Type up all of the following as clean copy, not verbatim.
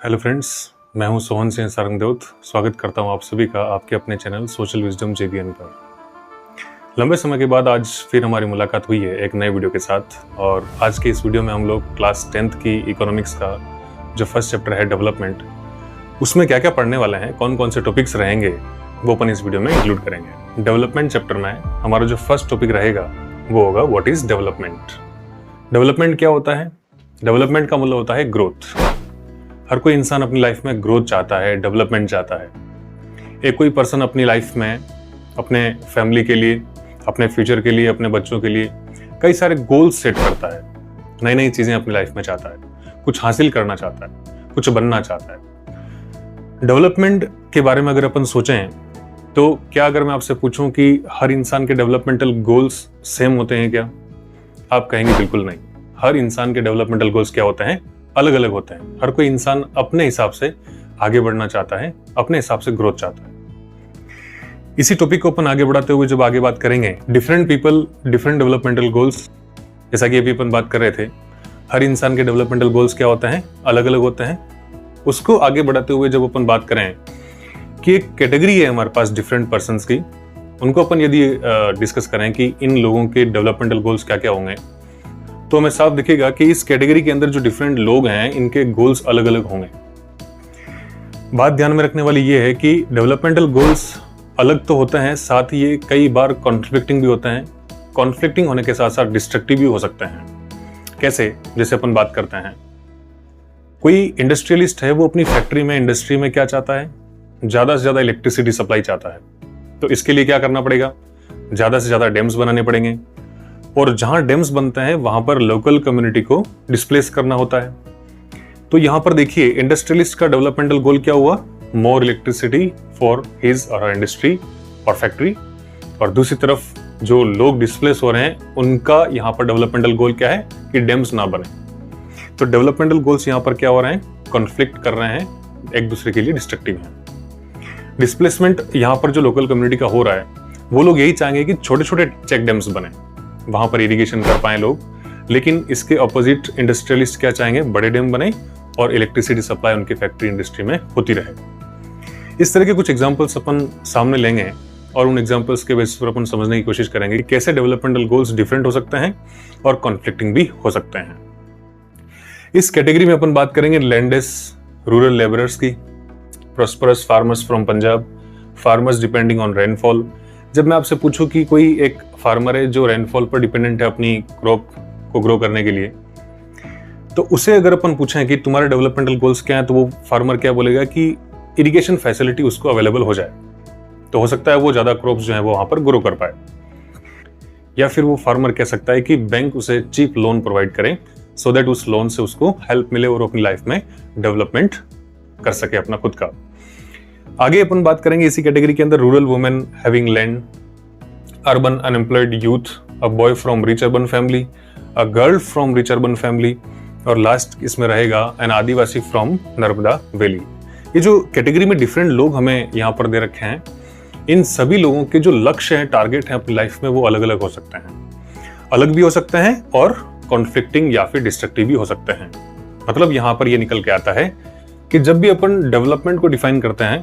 Hello friends, मैं हूं सोहन सिंह सारंगदेव। स्वागत करता हूं आप सभी का आपके अपने चैनल सोशल विजडम JBN पर। लंबे समय के बाद आज फिर हमारी मुलाकात हुई है एक नए वीडियो के साथ। और आज के इस वीडियो में हम लोग क्लास 10th की इकोनॉमिक्स का जो फर्स्ट चैप्टर है डेवलपमेंट, उसमें क्या क्या पढ़ने वाले हैं, कौन कौन से टॉपिक्स रहेंगे, वो अपन इस वीडियो में इंक्लूड करेंगे। डेवलपमेंट चैप्टर में हमारा जो फर्स्ट टॉपिक रहेगा वो होगा व्हाट इज डेवलपमेंट। डेवलपमेंट क्या होता है? डेवलपमेंट का मतलब होता है ग्रोथ। हर कोई इंसान अपनी लाइफ में ग्रोथ चाहता है, डेवलपमेंट चाहता है। एक कोई पर्सन अपनी लाइफ में अपने फैमिली के लिए, अपने फ्यूचर के लिए, अपने बच्चों के लिए कई सारे गोल्स सेट करता है, नई नई चीज़ें अपनी लाइफ में चाहता है, कुछ हासिल करना चाहता है, कुछ बनना चाहता है। डेवलपमेंट के बारे में अगर अपन सोचें तो क्या अगर मैं आपसे पूछूं कि हर इंसान के डेवलपमेंटल गोल्स सेम होते हैं क्या? आप कहेंगे बिल्कुल नहीं। हर इंसान के डेवलपमेंटल गोल्स क्या होते हैं? अलग अलग होते हैं। हर कोई इंसान अपने हिसाब से आगे बढ़ना चाहता है, अपने हिसाब से ग्रोथ चाहता है। इसी टॉपिक को अपन आगे बढ़ाते हुए जब आगे बात करेंगे different people different developmental goals, जैसा कि अभी अपन बात कर रहे थे, हर इंसान के डेवलपमेंटल गोल्स क्या होते हैं? अलग अलग होते हैं। उसको आगे बढ़ाते हुए जब अपन बात करें कि एक कैटेगरी है हमारे पास डिफरेंट पर्सन्स की, उनको अपन यदि डिस्कस करें कि इन लोगों के डेवलपमेंटल गोल्स क्या क्या होंगे, तो हमें साफ दिखेगा कि इस कैटेगरी के अंदर जो डिफरेंट लोग हैं इनके गोल्स अलग अलग होंगे। बात ध्यान में रखने वाली ये है कि डेवलपमेंटल गोल्स अलग तो होते हैं, साथ ही ये कई बार कॉन्फ्लिक्टिंग भी होते हैं। कॉन्फ्लिक्टिंग होने के साथ साथ डिस्ट्रक्टिव भी हो सकते हैं। कैसे? जैसे अपन बात करते हैं, कोई इंडस्ट्रियलिस्ट है, वो अपनी फैक्ट्री में, इंडस्ट्री में क्या चाहता है? ज्यादा से ज्यादा इलेक्ट्रिसिटी सप्लाई चाहता है। तो इसके लिए क्या करना पड़ेगा? ज्यादा से ज्यादा डैम्स बनाने पड़ेंगे, और जहां डैम्स बनते हैं वहां पर लोकल कम्युनिटी को डिस्प्लेस करना होता है। तो यहां पर देखिए, इंडस्ट्रियलिस्ट का डेवलपमेंटल गोल क्या हुआ? मोर इलेक्ट्रिसिटी फॉर हिज और हर इंडस्ट्री और फैक्ट्री। और दूसरी तरफ जो लोग डिस्प्लेस हो रहे हैं उनका यहां पर डेवलपमेंटल गोल क्या है? कि डैम्स ना बने। तो डेवलपमेंटल गोल्स यहां पर क्या हो रहे हैं? कॉन्फ्लिक्ट कर रहे हैं, एक दूसरे के लिए डिस्ट्रक्टिव हैं। डिस्प्लेसमेंट यहां पर जो लोकल कम्युनिटी का हो रहा है, वो लोग यही चाहेंगे कि छोटे छोटे चेक डैम्स बने, वहां पर इरिगेशन कर पाए लोग। लेकिन इसके ऑपोजिट इंडस्ट्रियलिस्ट क्या चाहेंगे? बड़े डैम बने और इलेक्ट्रिसिटी सप्लाई उनकी फैक्ट्री इंडस्ट्री में होती रहे। इस तरह के कुछ एग्जांपल्स अपन सामने लेंगे और उन एग्जांपल्स के बेसिस पर अपन समझने की कोशिश करेंगे कि कैसे डेवलपमेंटल गोल्स डिफरेंट हो सकते हैं और कॉन्फ्लिक्टिंग भी हो सकते हैं। इस कैटेगरी में अपन बात करेंगे लैंडलेस रूरल लेबरर्स की, prosperous farmers from Punjab, farmers depending on rainfall. जब मैं आपसे पूछूं कि कोई एक फार्मर है जो रेनफॉल पर डिपेंडेंट है अपनी क्रॉप को ग्रो करने के लिए, तो उसे अगर अपन पूछें कि तुम्हारे डेवलपमेंटल गोल्स क्या हैं, तो वो फार्मर क्या बोलेगा कि इरिगेशन फैसिलिटी उसको अवेलेबल हो जाए, तो हो सकता है वो ज्यादा क्रॉप्स जो है वो वहां पर ग्रो कर पाए। या फिर वो फार्मर कह सकता है कि बैंक उसे चीप लोन प्रोवाइड करें, सो दैट उस लोन से उसको हेल्प मिले और अपनी लाइफ में डेवलपमेंट कर सके अपना खुद का। आगे अपन बात करेंगे इसी कैटेगरी के अंदर rural women having land, urban unemployed youth, a boy from rich urban family, a girl from rich urban family, और लास्ट इसमें रहेगा an adivasi from Narmada valley. ये जो कैटेगरी में डिफरेंट लोग हमें यहाँ पर दे रखे हैं, इन सभी लोगों के जो लक्ष्य हैं, टारगेट हैं अपनी लाइफ में, वो अलग अलग हो सकते हैं। अलग भी हो सकते हैं और कॉन्फ्लिक्टिंग या फिर डिस्ट्रक्टिव भी हो सकते हैं। मतलब यहाँ पर ये निकल के आता है कि जब भी अपन डेवलपमेंट को डिफाइन करते हैं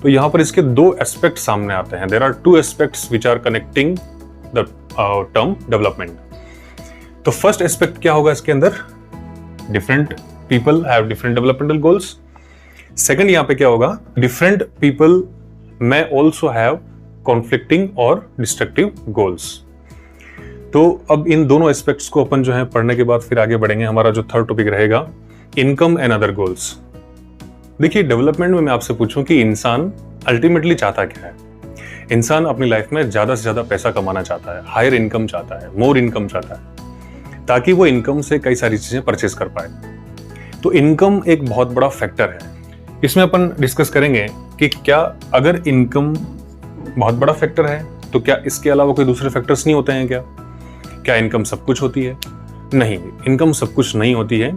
तो यहां पर इसके दो एस्पेक्ट सामने आते हैं। There are two aspects which are connecting the term development. तो फर्स्ट एस्पेक्ट क्या होगा इसके अंदर? Different people have different developmental goals. Second यहां पे क्या होगा? Different people may also have conflicting और डिस्ट्रक्टिव गोल्स। तो अब इन दोनों एस्पेक्ट्स को अपन जो है पढ़ने के बाद फिर आगे बढ़ेंगे। हमारा जो थर्ड टॉपिक रहेगा इनकम एंड अदर गोल्स। देखिए, डेवलपमेंट में मैं आपसे पूछूं कि इंसान अल्टीमेटली चाहता क्या है? इंसान अपनी लाइफ में ज्यादा से ज्यादा पैसा कमाना चाहता है, हायर इनकम चाहता है, मोर इनकम चाहता है, ताकि वो इनकम से कई सारी चीजें परचेज कर पाए। तो इनकम एक बहुत बड़ा फैक्टर है। इसमें अपन डिस्कस करेंगे कि क्या अगर इनकम बहुत बड़ा फैक्टर है तो क्या इसके अलावा कोई दूसरे फैक्टर्स नहीं होते हैं क्या इनकम सब कुछ होती है? नहीं, इनकम सब कुछ नहीं होती है।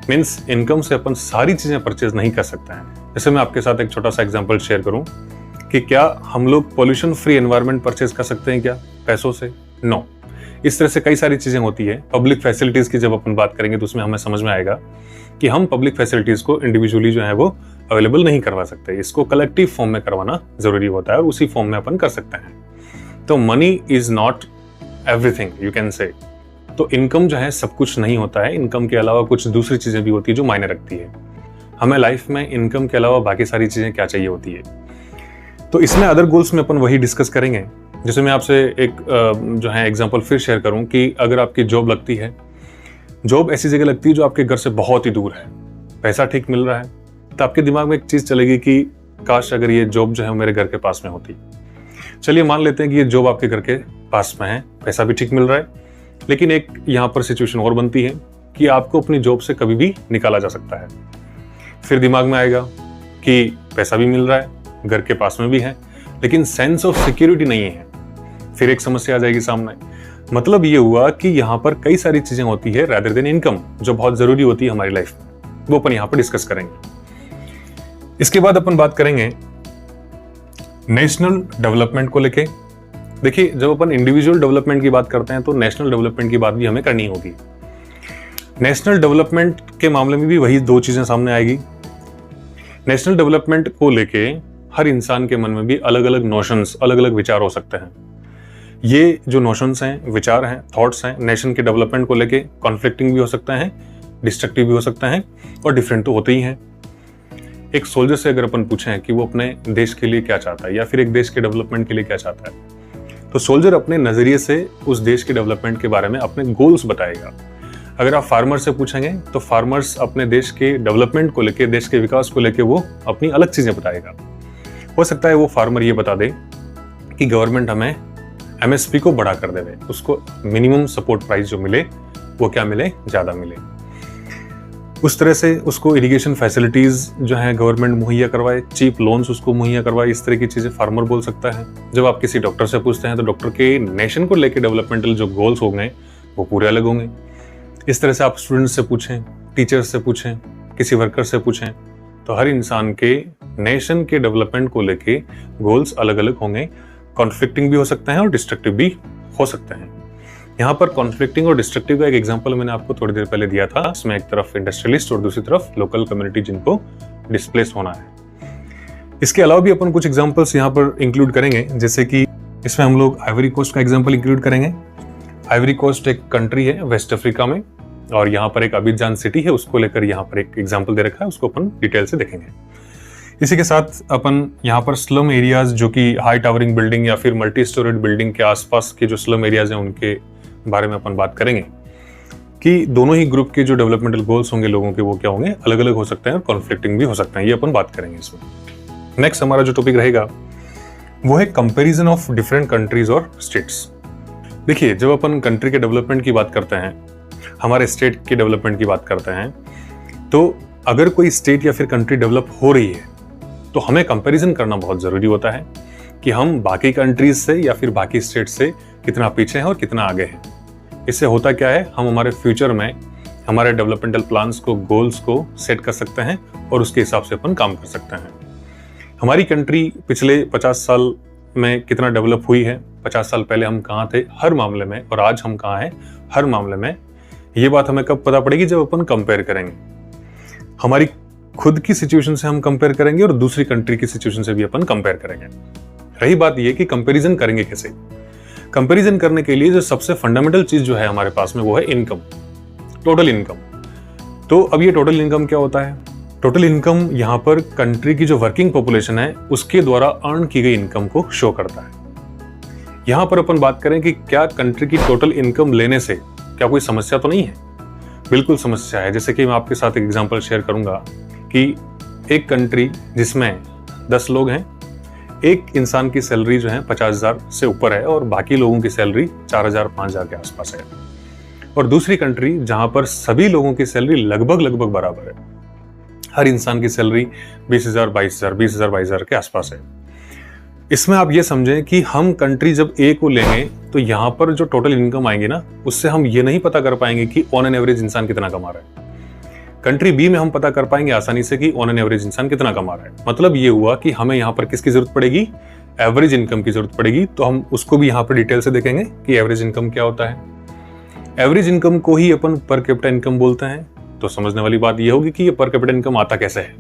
मीन्स इनकम से अपन सारी चीजें परचेज नहीं कर सकते हैं। जैसे मैं आपके साथ एक छोटा सा एग्जांपल शेयर करूं कि क्या हम लोग पॉल्यूशन फ्री एनवायरनमेंट परचेज कर सकते हैं क्या पैसों से? नो। इस तरह से कई सारी चीजें होती है। पब्लिक फैसिलिटीज की जब अपन बात करेंगे तो उसमें हमें समझ में आएगा कि हम पब्लिक फैसिलिटीज को इंडिविजुअली जो है वो अवेलेबल नहीं करवा सकते, इसको कलेक्टिव फॉर्म में करवाना जरूरी होता है और उसी फॉर्म में अपन कर सकते हैं। तो money is not everything you can say. तो इनकम जो है सब कुछ नहीं होता है, इनकम के अलावा कुछ दूसरी चीजें भी होती है जो मायने रखती है। हमें लाइफ में इनकम के अलावा बाकी सारी चीजें क्या चाहिए होती है। तो इसमें अदर गोल्स में अपन वही डिस्कस करेंगे। जैसे मैं आपसे एक जो है एग्जांपल फिर शेयर करूं कि अगर आपकी जॉब लगती है, जॉब ऐसी जगह लगती है जो आपके घर से बहुत ही दूर है, पैसा ठीक मिल रहा है, तो आपके दिमाग में एक चीज चलेगी कि काश अगर ये जॉब जो है मेरे घर के पास में होती। चलिए मान लेते हैं कि ये जॉब आपके घर के पास में है, पैसा भी ठीक मिल रहा है, लेकिन एक यहाँ पर सिचुएशन और बनती है कि आपको अपनी जॉब से कभी भी निकाला जा सकता है। फिर दिमाग में आएगा कि पैसा भी मिल रहा है, घर के पास में भी है, लेकिन सेंस ऑफ सिक्योरिटी नहीं है। फिर एक समस्या आ जाएगी सामने। मतलब ये हुआ कि यहाँ पर कई सारी चीजें होती है रैदर देन इनकम जो बहुत जरूरी होती है हमारी लाइफ में, वो अपन यहाँ पर डिस्कस करेंगे। इसके बाद अपन बात करेंगे नेशनल डेवलपमेंट को लेके। देखिए, जब अपन इंडिविजुअल डेवलपमेंट की बात करते हैं तो नेशनल डेवलपमेंट की बात भी हमें करनी होगी। नेशनल डेवलपमेंट के मामले में भी वही दो चीजें सामने आएगी। नेशनल डेवलपमेंट को लेके हर इंसान के मन में भी अलग अलग नोशंस, अलग अलग विचार हो सकते हैं। ये जो नोशंस हैं, विचार हैं, थॉट्स हैं, नेशन के डेवलपमेंट को लेके कॉन्फ्लिक्टिंग भी हो सकते हैं, डिस्ट्रक्टिव भी हो सकते हैं और डिफरेंट तो होते ही हैं। एक सोल्जर से अगर अपन पूछें कि वो अपने देश के लिए क्या चाहता है या फिर एक देश के डेवलपमेंट के लिए क्या चाहता है, तो सोल्जर अपने नजरिए से उस देश के डेवलपमेंट के बारे में अपने गोल्स बताएगा। अगर आप फार्मर से पूछेंगे तो फार्मर्स अपने देश के डेवलपमेंट को लेके, देश के विकास को लेके वो अपनी अलग चीजें बताएगा। हो सकता है वो फार्मर ये बता दे कि गवर्नमेंट हमें एमएसपी को बढ़ा कर देवे, उसको मिनिमम सपोर्ट प्राइस जो मिले वो क्या मिले, ज्यादा मिले। उस तरह से उसको इरिगेशन फैसिलिटीज जो है गवर्नमेंट मुहैया करवाए, चीप लोन्स उसको मुहैया करवाए, इस तरह की चीजें फार्मर बोल सकता है। जब आप किसी डॉक्टर से पूछते हैं तो डॉक्टर के नेशन को लेकर डेवलपमेंटल जो गोल्स होंगे वो पूरे अलग होंगे। इस तरह से आप स्टूडेंट्स से पूछें, टीचर्स से पूछें, किसी वर्कर से पूछें, तो हर इंसान के नेशन के डेवलपमेंट को लेके गोल्स अलग अलग होंगे। कॉन्फ्लिक्टिंग भी हो सकते हैं और डिस्ट्रक्टिव भी हो सकते हैं। यहाँ पर कॉन्फ्लिक्टिंग और डिस्ट्रक्टिव का एक एग्जांपल मैंने आपको थोड़ी देर पहले दिया था। इसमें एक तरफ इंडस्ट्रियलिस्ट और दूसरी तरफ लोकल कम्युनिटी जिनको डिस्प्लेस होना है। इसके अलावा भी अपन कुछ एग्जांपल्स यहाँ पर इंक्लूड करेंगे, जैसे कि इसमें हम लोग आइवरी कोस्ट का एग्जांपल इंक्लूड करेंगे। आइवरी कोस्ट एक कंट्री है वेस्ट अफ्रीका में और यहाँ पर एक अबिजान सिटी है, उसको लेकर यहाँ पर एक एग्जाम्पल दे रखा है, उसको अपन डिटेल से देखेंगे। इसी के साथ अपन यहाँ पर स्लम एरियाज जो कि हाई टावरिंग बिल्डिंग या फिर मल्टी स्टोरेड बिल्डिंग के आसपास के जो स्लम एरियाज हैं उनके बारे में अपन बात करेंगे कि दोनों ही ग्रुप के जो डेवलपमेंटल गोल्स होंगे लोगों के वो क्या होंगे, अलग अलग हो सकते हैं और कॉन्फ्लिक्टिंग भी हो सकते हैं। ये अपन बात करेंगे इसमें। नेक्स्ट हमारा जो टॉपिक रहेगा वो है कंपेरिजन ऑफ डिफरेंट कंट्रीज और स्टेट्स। देखिए, जब अपन कंट्री के डेवलपमेंट की बात करते हैं, हमारे स्टेट के डेवलपमेंट की बात करते हैं, तो अगर कोई स्टेट या फिर कंट्री डेवलप हो रही है तो हमें कंपैरिजन करना बहुत जरूरी होता है कि हम बाकी कंट्रीज से या फिर बाकी स्टेट से कितना पीछे हैं और कितना आगे हैं। इससे होता क्या है, हम हमारे फ्यूचर में हमारे डेवलपमेंटल प्लान्स को, गोल्स को सेट कर सकते हैं और उसके हिसाब से अपन काम कर सकते हैं। हमारी कंट्री पिछले 50 साल में कितना डेवलप हुई है, 50 साल पहले हम कहाँ थे हर मामले में और आज हम कहाँ हैं हर मामले में, ये बात हमें कब पता पड़ेगी, जब अपन कंपेयर करेंगे। हमारी खुद की सिचुएशन से हम कंपेयर करेंगे और दूसरी कंट्री की सिचुएशन से भी अपन कंपेयर करेंगे। रही बात ये कि कंपैरिजन करेंगे कैसे। कंपैरिजन करने के लिए जो सबसे फंडामेंटल चीज जो है हमारे पास में वो है इनकम, टोटल इनकम। तो अब ये टोटल इनकम क्या होता है? टोटल इनकम यहाँ पर कंट्री की जो वर्किंग पॉपुलेशन है उसके द्वारा अर्न की गई इनकम को शो करता है। यहाँ पर अपन बात करें कि क्या कंट्री की टोटल इनकम लेने से क्या कोई समस्या तो नहीं है? बिल्कुल समस्या है। जैसे कि मैं आपके साथ एक एग्जांपल शेयर करूंगा कि एक कंट्री जिसमें 10 लोग हैं, एक इंसान की सैलरी जो है 50,000 से ऊपर है और बाकी लोगों की सैलरी 4,000 5,000 के आसपास है, और दूसरी कंट्री जहां पर सभी लोगों की सैलरी लगभग बराबर है, हर इंसान की सैलरी 20,000 22,000 20,000 22,000 के आसपास है। इसमें आप ये समझें कि हम कंट्री जब ए को लेंगे तो यहाँ पर जो टोटल इनकम आएंगी ना, उससे हम ये नहीं पता कर पाएंगे कि ऑन एन एवरेज इंसान कितना कमा रहा है। कंट्री बी में हम पता कर पाएंगे आसानी से कि ऑन एन एवरेज इंसान कितना कमा रहा है। मतलब ये हुआ कि हमें यहाँ पर किसकी जरूरत पड़ेगी, एवरेज इनकम की जरूरत पड़ेगी। तो हम उसको भी यहाँ पर डिटेल से देखेंगे कि एवरेज इनकम क्या होता है। एवरेज इनकम को ही अपन पर कैपिटा इनकम बोलते हैं तो समझने वाली बात यह होगी कि ये पर कैपिटा इनकम आता कैसे है।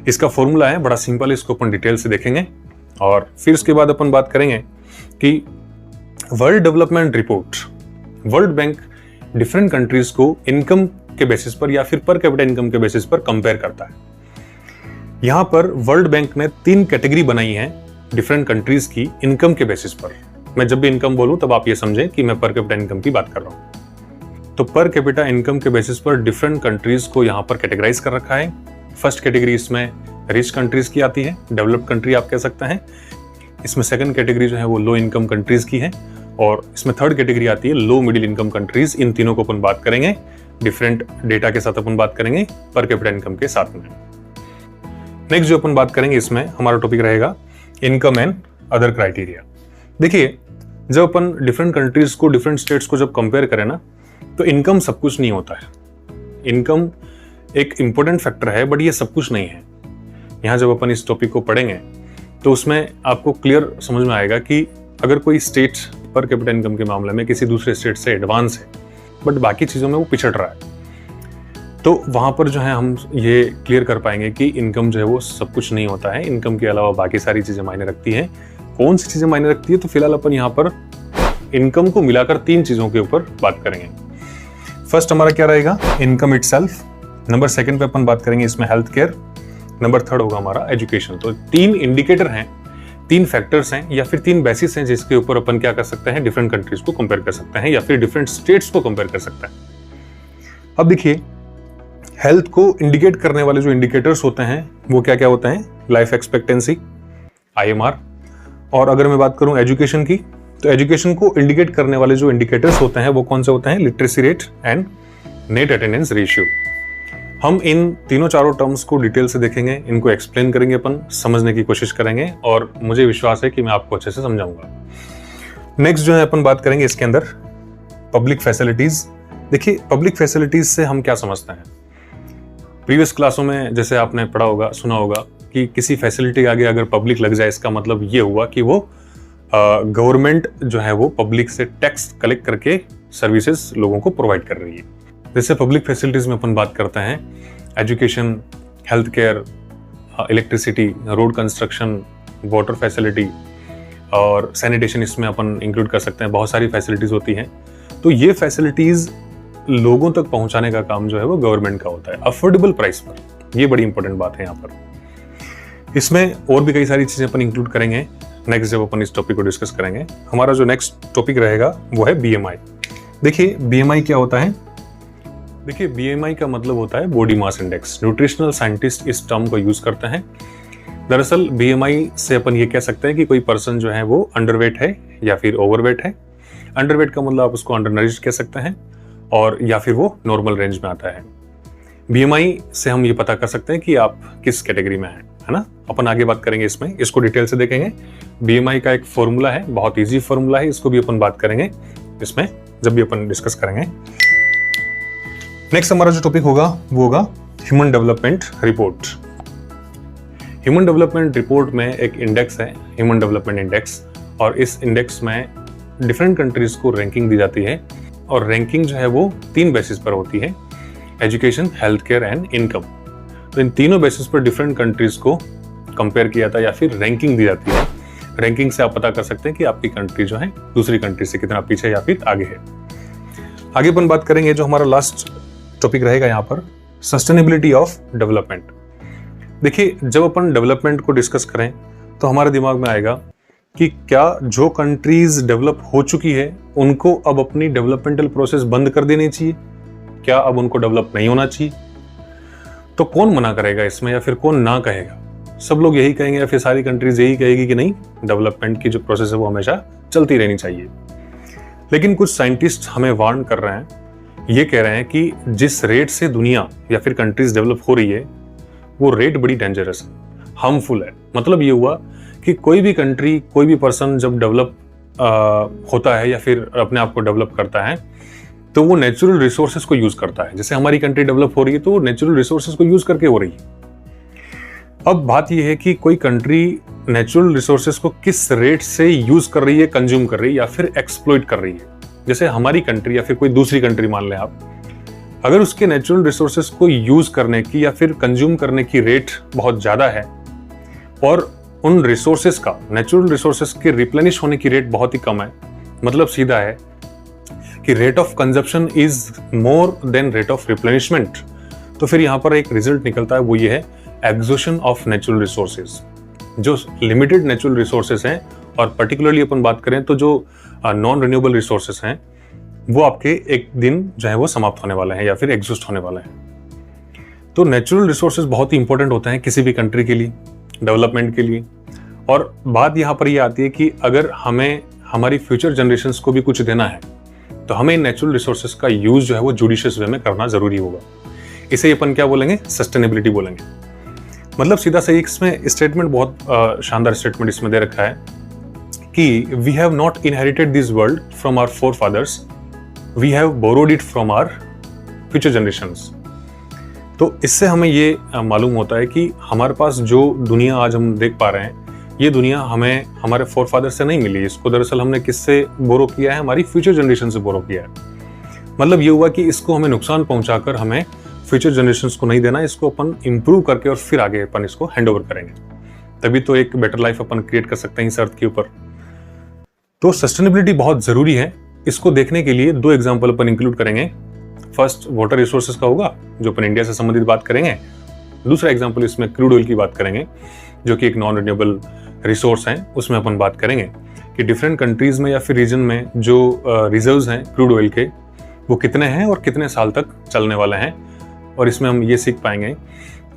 इसका फॉर्मूला है, बड़ा सिंपल है, इसको अपन डिटेल से देखेंगे और फिर उसके बाद अपन बात करेंगे कि world development report, world bank different countries को इनकम के बेसिस पर या फिर पर कैपिटा इनकम के बेसिस पर कंपेयर करता है। यहां पर वर्ल्ड बैंक ने 3 कैटेगरी बनाई है डिफरेंट कंट्रीज की इनकम के बेसिस पर। मैं जब भी इनकम बोलूं तब आप ये समझें कि मैं पर कैपिटा इनकम की बात कर रहा हूं। तो पर कैपिटा इनकम के बेसिस पर डिफरेंट कंट्रीज को यहां पर कैटेगराइज कर रखा है। फर्स्ट कैटेगरी इसमें रिच कंट्रीज की आती है, डेवलप्ड कंट्री आप कह सकते हैं। इसमें सेकंड कैटेगरी जो है वो लो इनकम कंट्रीज की है और इसमें थर्ड कैटेगरी आती है लो मिडिल इनकम कंट्रीज। इन तीनों को अपन बात करेंगे, डिफरेंट डेटा के साथ अपन बात करेंगे पर कैपिटा इनकम के साथ में। नेक्स्ट जो अपन बात करेंगे इसमें हमारा टॉपिक रहेगा इनकम एंड अदर क्राइटेरिया। देखिए, जब अपन डिफरेंट कंट्रीज को, डिफरेंट स्टेट्स को जब कंपेयर करें ना, तो इनकम सब कुछ नहीं होता है। इनकम एक इंपॉर्टेंट फैक्टर है बट ये सब कुछ नहीं है। यहाँ जब अपन इस टॉपिक को पढ़ेंगे तो उसमें आपको क्लियर समझ में आएगा कि अगर कोई स्टेट पर कैपिटा इनकम के मामले में किसी दूसरे स्टेट से एडवांस है बट बाकी चीज़ों में वो पिछड़ रहा है, तो वहाँ पर जो है हम ये क्लियर कर पाएंगे कि इनकम जो है वो सब कुछ नहीं होता है। इनकम के अलावा बाकी सारी चीज़ें मायने रखती हैं। कौन सी चीज़ें मायने रखती है? तो फिलहाल अपन यहाँ पर इनकम को मिलाकर 3 चीज़ों के ऊपर बात करेंगे। फर्स्ट हमारा क्या रहेगा? Income itself. नंबर सेकंड पे अपन बात करेंगे इसमें हेल्थ केयर। नंबर थर्ड होगा हमारा एजुकेशन। तो 3 इंडिकेटर हैं, 3 फैक्टर्स हैं या फिर 3 बेसिस हैं जिसके ऊपर अपन क्या कर सकते हैं, डिफरेंट कंट्रीज को कंपेयर कर सकते हैं या फिर डिफरेंट स्टेट्स को कंपेयर कर सकते हैं। अब देखिए, हेल्थ को इंडिकेट करने वाले जो इंडिकेटर्स होते हैं वो क्या क्या होते हैं? Life expectancy, IMR। और अगर मैं बात करूं एजुकेशन की, तो एजुकेशन को इंडिकेट करने वाले जो इंडिकेटर्स होते हैं वो कौन से होते हैं? Literacy rate and net attendance ratio. हम इन तीनों चारों टर्म्स को डिटेल से देखेंगे, इनको एक्सप्लेन करेंगे, अपन समझने की कोशिश करेंगे और मुझे विश्वास है कि मैं आपको अच्छे से समझाऊंगा। नेक्स्ट जो है अपन बात करेंगे इसके अंदर पब्लिक फैसिलिटीज। देखिए, पब्लिक फैसिलिटीज से हम क्या समझते हैं? प्रीवियस क्लासों में जैसे आपने पढ़ा होगा, सुना होगा कि किसी फैसिलिटी आगे अगर पब्लिक लग जाए, इसका मतलब ये हुआ कि वो गवर्नमेंट जो है वो पब्लिक से टैक्स कलेक्ट करके सर्विसेज लोगों को प्रोवाइड कर रही है। जैसे पब्लिक फैसिलिटीज में अपन बात करते हैं education, health care, electricity, road construction, water facility और सैनिटेशन, इसमें अपन इंक्लूड कर सकते हैं। बहुत सारी फैसिलिटीज होती हैं। तो ये फैसिलिटीज लोगों तक पहुंचाने का काम जो है वो गवर्नमेंट का होता है, अफोर्डेबल प्राइस पर। ये बड़ी इंपॉर्टेंट बात है यहाँ पर। इसमें और भी कई सारी चीजें अपन इंक्लूड करेंगे नेक्स्ट जब अपन इस टॉपिक को डिस्कस करेंगे। हमारा जो नेक्स्ट टॉपिक रहेगा वो है BMI। देखिए, BMI क्या होता है? देखिए, BMI का मतलब होता है body mass index. Nutritional scientist इस टर्म को यूज करते हैं। दरअसल BMI से अपन ये कह सकते हैं कि कोई पर्सन जो है वो अंडरवेट है या फिर ओवरवेट है। अंडरवेट का मतलब आप उसको अंडरनरिश्ड कह सकते हैं और या फिर वो नॉर्मल रेंज में आता है। BMI से हम ये पता कर सकते हैं कि आप किस कैटेगरी में हैं, है ना। अपन आगे बात करेंगे इसमें, इसको डिटेल से देखेंगे। BMI का एक फॉर्मूला है, बहुत इजी फॉर्मूला है, इसको भी अपन बात करेंगे इसमें जब भी अपन डिस्कस करेंगे। नेक्स्ट हमारा जो टॉपिक होगा वो होगा human development report. Human development report में एक इंडेक्स है, ह्यूमन डेवलपमेंट इंडेक्स, और इस इंडेक्स में डिफरेंट कंट्रीज को रैंकिंग दी जाती है और रैंकिंग जो है वो 3 बेसिस पर होती है, education, health care and income. तो इन तीनों बेसिस पर डिफरेंट कंट्रीज को कंपेयर किया जाता है या फिर रैंकिंग दी जाती है। रैंकिंग से आप पता कर सकते हैं कि आपकी कंट्री जो है दूसरी कंट्री से कितना पीछे या फिर आगे है। आगे अपन बात करेंगे जो हमारा लास्ट टॉपिक रहेगा यहाँ पर, सस्टेनेबिलिटी ऑफ डेवलपमेंट। देखिए, जब अपन डेवलपमेंट को डिस्कस करें तो हमारे दिमाग में आएगा कि क्या जो कंट्रीज डेवलप हो चुकी है उनको अब अपनी डेवलपमेंटल प्रोसेस बंद कर देनी चाहिए, क्या अब उनको डेवलप नहीं होना चाहिए? तो कौन मना करेगा इसमें या फिर कौन ना कहेगा? सब लोग यही कहेंगे या फिर सारी कंट्रीज यही कहेगी कि नहीं, डेवलपमेंट की जो प्रोसेस है वो हमेशा चलती रहनी चाहिए। लेकिन कुछ साइंटिस्ट हमें वार्न कर रहे हैं, ये कह रहे हैं कि जिस रेट से दुनिया या फिर कंट्रीज डेवलप हो रही है वो रेट बड़ी डेंजरस है, हार्मफुल है। मतलब ये हुआ कि कोई भी कंट्री, कोई भी पर्सन जब डेवलप होता है या फिर अपने आप को डेवलप करता है तो वो नेचुरल रिसोर्सेज को यूज करता है। जैसे हमारी कंट्री डेवलप हो रही है तो नेचुरल रिसोर्सेज को यूज करके हो रही है। अब बात यह है कि कोई कंट्री नेचुरल रिसोर्सेज को किस रेट से यूज कर रही है, कंज्यूम कर रही है या फिर एक्सप्लॉइट कर रही है। जैसे हमारी कंट्री या फिर कोई दूसरी कंट्री मान लें आप, अगर उसके नेचुरल रिसोर्सेज को यूज करने की या फिर कंज्यूम करने की रेट बहुत ज्यादा है और उन रिसोर्सेज का, नेचुरल रिसोर्सेज के रिप्लेनिश होने की रेट बहुत ही कम है, मतलब सीधा है कि rate of consumption is more than rate of replenishment, तो फिर यहां पर एक रिजल्ट निकलता है, वो ये है एग्जॉशन ऑफ नेचुरल रिसोर्सेज। जो लिमिटेड नेचुरल रिसोर्सेज हैं और पर्टिकुलरली अपन बात करें तो जो नॉन रिन्यूएबल रिसोर्सेज हैं वो आपके एक दिन जो है वो समाप्त होने वाले हैं या फिर एग्जॉस्ट होने वाले हैं। तो नेचुरल रिसोर्सेज बहुत ही इंपॉर्टेंट होते हैं किसी भी कंट्री के लिए, डेवलपमेंट के लिए। और बात यहाँ पर ये आती है कि अगर हमें हमारी फ्यूचर जनरेशंस को भी कुछ देना है तो हमें नेचुरल रिसोर्सेज का यूज जो है वो जुडिशियस वे में करना जरूरी होगा। इसे अपन क्या बोलेंगे, सस्टेनेबिलिटी बोलेंगे। मतलब सीधा सही इसमें स्टेटमेंट, बहुत शानदार स्टेटमेंट इसमें दे रखा है कि we have not inherited this world from our forefathers, we have borrowed it from our future generations. तो इससे हमें ये मालूम होता है कि हमारे पास जो दुनिया आज हम देख पा रहे हैं, ये दुनिया हमें हमारे फोर फादर से नहीं मिली। इसको दरअसल हमने किससे बोरो किया है, हमारी फ्यूचर जनरेशन से बोरो किया है। मतलब ये हुआ कि इसको हमें नुकसान पहुंचाकर हमें फ्यूचर जनरेशंस को नहीं देना, इसको अपन इंप्रूव करके और फिर आगे अपन इसको हैंड ओवर करेंगे, तभी तो एक बेटर लाइफ अपन क्रिएट कर सकते हैं इस अर्थ के ऊपर। तो सस्टेनेबिलिटी बहुत जरूरी है। इसको देखने के लिए दो एग्जाम्पल अपन इंक्लूड करेंगे। फर्स्ट वाटर रिसोर्सेज का होगा जो अपन इंडिया से संबंधित बात करेंगे। दूसरा एग्जाम्पल इसमें क्रूड ऑयल की बात करेंगे जो कि एक नॉन रिन्यूएबल रिसोर्स है। उसमें अपन बात करेंगे कि डिफरेंट कंट्रीज में या फिर रीजन में जो रिजर्व्स हैं क्रूड ऑयल के वो कितने हैं और कितने साल तक चलने वाले हैं। और इसमें हम ये सीख पाएंगे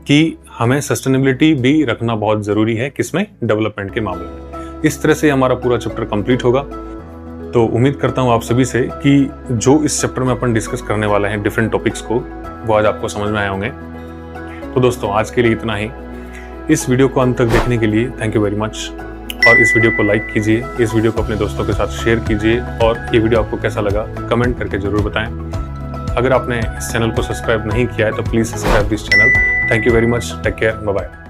कि हमें सस्टेनेबिलिटी भी रखना बहुत ज़रूरी है, किसमें, डेवलपमेंट के मामले में। इस तरह से हमारा पूरा चैप्टर कंप्लीट होगा। तो उम्मीद करता हूँ आप सभी से कि जो इस चैप्टर में अपन डिस्कस करने वाले हैं डिफरेंट टॉपिक्स को, वो आज आपको समझ में आए होंगे। तो दोस्तों आज के लिए इतना ही। इस वीडियो को अंत तक देखने के लिए थैंक यू वेरी मच। और इस वीडियो को लाइक कीजिए, इस वीडियो को अपने दोस्तों के साथ शेयर कीजिए और ये वीडियो आपको कैसा लगा कमेंट करके जरूर बताएं। अगर आपने इस चैनल को सब्सक्राइब नहीं किया है तो please subscribe this channel. Thank you very much, take care, bye bye.